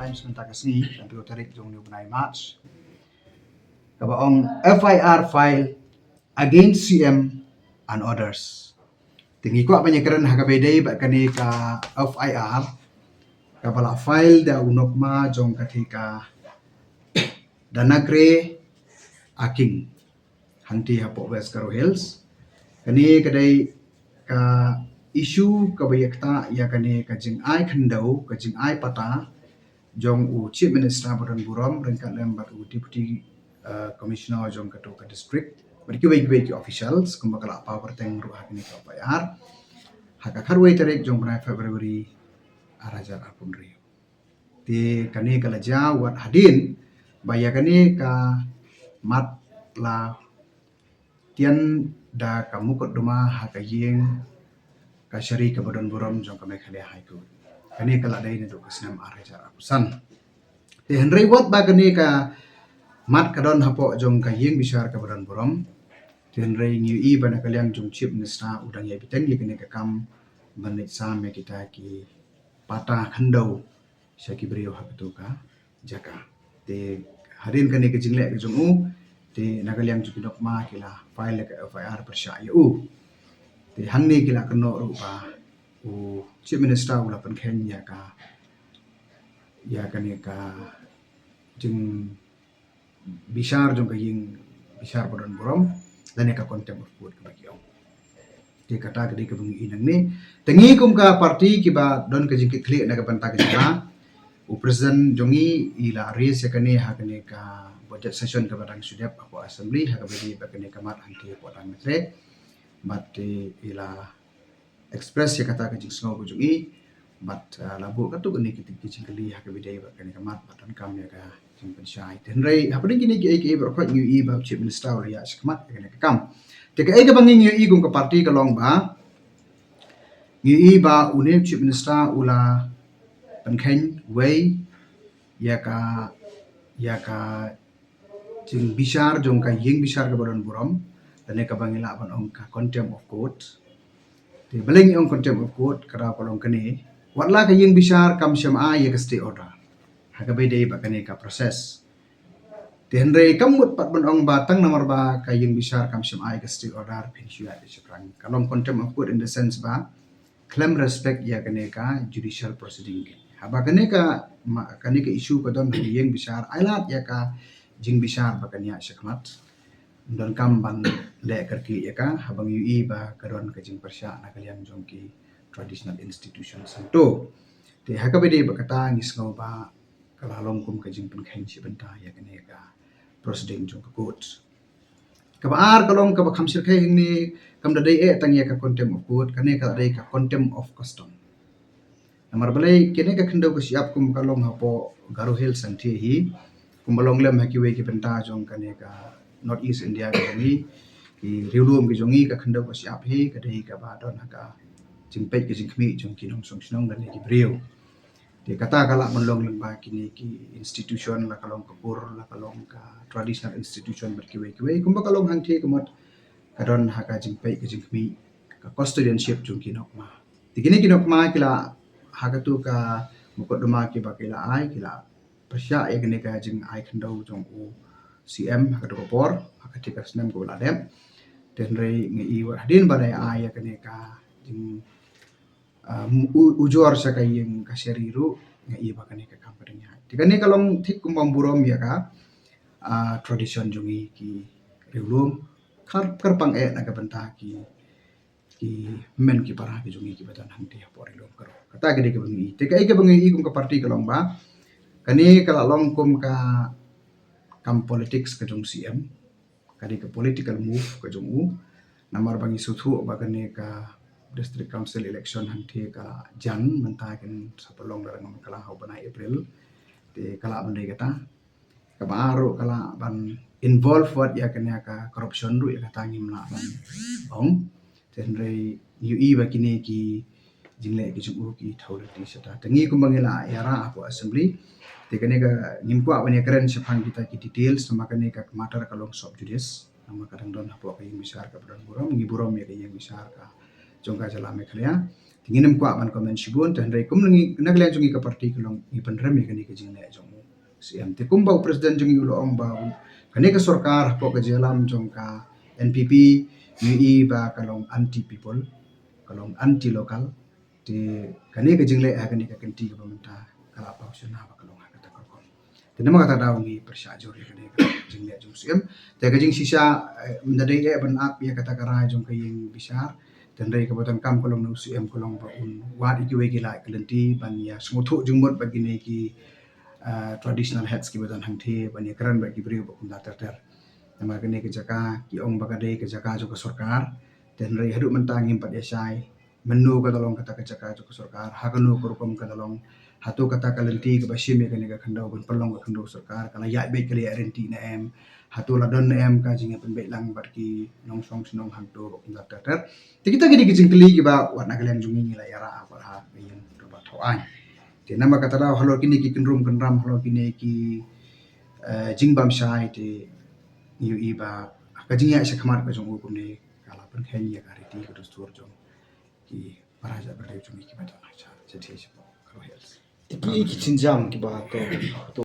Times mentah kesni dan tu tarik jong new benai March. Kabaong FIR file against CM and others. Tinggi kuat penyekaran hakabedai bak kani ka FIR kapala file da unokma jong katika Danagre Aking hanti hapo West Karo Hills. Kani kadai ka isu kabayakta ya kani kajing ai khandau kajing ai pata jong u Chief Minister Badan Burom rengkat lembat u Deputy Commissioner jong kato ka district berki baik officials kumbakala apa perteng ruah kini ka bayar haka karwai tarik jong benai February arajar apun rio ti kani kala jawat hadin baya kani ka mat la tian da kamu kot duma haka yeng ka syari ka Badan Burom jong ka Meghalaya High Court kani kala dai ni do kasnam arajar apusan ti henry wat ba kani ka mat kadon hapo jong ka yeng bisar ka Badan Burom ti henry ngi bana kaliang jong Chief Minister udang ya biteng ye kani ka kam banit same kita ki patah khandau syaki beriau hak tu ka jaka ti harin kani ke jingle ke jong u ti nagaliang juki dokma kila file ka FIR persya u ti hangni kila keno rupa u Chief Minister ula penkhen ya kani ka jeng bisar jong ka yeng bisar Badan Burom dan ka contempt of court ka bagi ti kata kedi ke bungi inang ni tengi kum ka parti ki ba don ka jingki klik na ka banta ka jala u presiden jongi ila raise yakani hakani ka budget session ka badang sudep apa assembly haka bedi bakani ka mat anti ko dan metre but ila express ya kata ka jing snow ko jongi but labu ka tu kani kitik jingkali haka bedi bakani ka mat batan kam ya ka jing pensyai tenrai apa ding kini ki berkot ngi ba Chief Minister ya skmat kani ka kam Tika ega bangi ngi gum ka parti ka long ba ngi ba une Chief Minister ula penkhen wei ya ka jing bisar jong ka yeng bisar ka Badan Burom dan ka bangi la ban ong ka contempt of court ti beleng ong contempt of court kara kolong kene watla ka yeng bisar kam syam a ya ka stay order haka bede ba kane ka proses Tenre kamut pat ban ong batang nomor ba kayeng bisar kam syam ai ka stay order pensyuat di sekrang kalom contempt of court in the sense ba claim respect ya kane ka judicial proceeding haba kane ka isu ka don kayeng bisar ailat ya ka jing bisar ba kanya syakmat don kam ban le kerki ya ka habang ui ba kadon ka jing persya na kalian jongki traditional institution santo te haka bede ba kata ngisngau ba kalalom kum ka jing penkhen si benta ya kane ka proceeding jong court kabar kalong ka khamsir khay hingni kam dadai tang ya ka contempt of court kane ka dai ka contempt of custom namar balai kene ka khindau ka siap kum kalong hapo Garo Hills santhi hi kum balong lem hakiwe ki benta jong kane ka North East India ka jongi ki riulum ki jongi ka khindau ka siap hi ka dai ka ba don ka jingpet ki jingkhmi jong ki nong song snong dan ki brio di kata kala melong lembah kini ki institution la kalong kapur la kalong ka traditional institution berkiwe-kiwe kumba kalong hangti kumot kadon haka jingpai ke jingmi ka custodianship jung kinokma tigini kinokma kila haka tu ka mukot duma ki bakila ai kila persya ya kini ka jing ai khandau jong u CM haka tu kapor haka tikas nem ko ladem tenrei ngi wa hadin badai ai ya kini ka jing ujor sa kayeng kasyariru nga iba kani ka kampanya tikani kalong thik kumbang burom ya ka tradition jongi ki riulum karpang na ka banta ki men ki para ki jongi ki batan hangti por rilum karo kata gede ke bangi tikai ke bangi kum ka parti kalong ba kani kala long kum ka kam politics ka jong CM kadi ka political move ka jong u namar bangi suthu ba kani ka district council election hanti ka jan mentakin sapalong larang kala hau bana April te kala bandai kata ka baru kala ban involve wat ya kena ka corruption ru ya kata ngim la ban bong tenrei ui ba kini ki jingle ki jumu ki thawla ti sata tengi kumbangila era apo assembly te kene ka ngim kwa bani keren sepang kita ki details sama kene ka matter kalong sob judis nama kadang don apo ka yang besar ka Badan Burom ngi burom ya ka yang besar ka jongka jala Meghalaya Tinginem kwa man komen shibun tan rei kum naglen jungi ka parti kulong ipan rem kani ka jingle jong CM te kum ba president jungi ulo ong ba kani ka sarkar po ka jelam jong ka NPP UI ba kalong anti people kalong anti local te kani ka jingle kani ka kanti ka pamenta kala pa usuna ba kalong ha kata ko te nama kata daw ngi persya jori kani ka jingle jong CM te ka jing sisa mendadai ban ap ya kata kara jong ka ying bisar tandai kabuatan kam kolong no CM kolong ba un wat iki we gila kelenti ban ya smuthu jumot bagi ne ki traditional heads ki badan hangthe ban ya karan bagi bri ba kunda ter nama kene ke jaka ki ong bagade ke jaka jo ke sarkar dan rai hadu mentang impat esai menu ka tolong kata ke jaka jo ke sarkar hakanu kurkom ka tolong hatu kata kalenti ke basim ya kene ka khandau ban pelong ka khandau sarkar kala ya be kali renti na em hatu ladon na em ka jinga pen be lang bat ki nong song sinong hangto ba kunda ter te kita gini kijing keli ki ba wat na kalian jungi ni la yara apa ha yen ba thawai te nama kata da halo kini ki kenrum kenram halo kini ki jingbam shai te yu iba kajing ya sa khamar ka jong ko ne kala pen khen ya ka reti ko dustur jong ki paraja berde jungi ki ba ta cha che che ko health Iki chinjam ki ba to